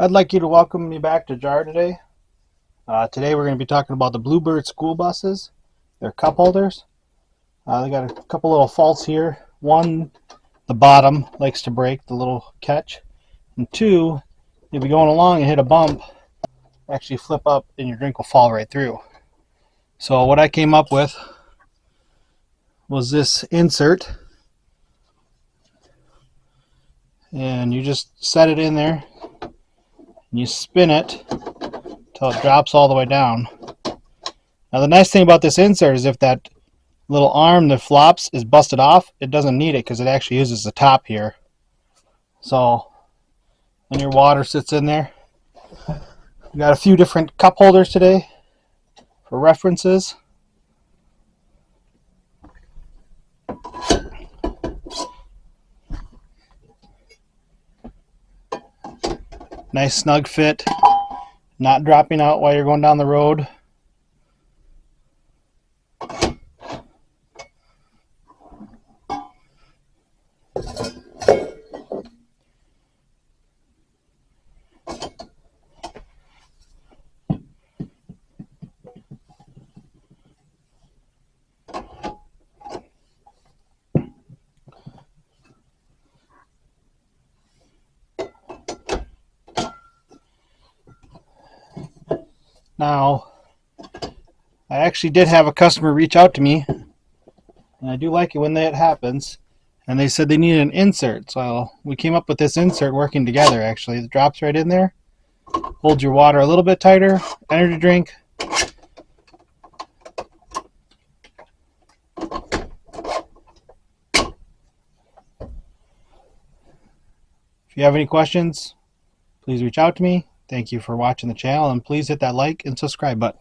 I'd like you to welcome me back to JAR today. Today we're going to be talking about the Bluebird school buses. They're cup holders. They got a couple little faults here. One, the bottom likes to break, the little catch. And two, you'll be going along and hit a bump, actually flip up and your drink will fall right through. So what I came up with was this insert. And you just set it in there and you spin it until it drops all the way down. Now the nice thing about this insert is if that little arm that flops is busted off, it doesn't need it because it actually uses the top here. So when your water sits in there, we got a few different cup holders today for references. Nice snug fit, not dropping out while you're going down the road. Now, I actually did have a customer reach out to me, and I do like it when that happens, and they said they needed an insert. So we came up with this insert working together actually. It drops right in there, holds your water a little bit tighter, energy drink. If you have any questions, please reach out to me. Thank you for watching the channel, and please hit that like and subscribe button.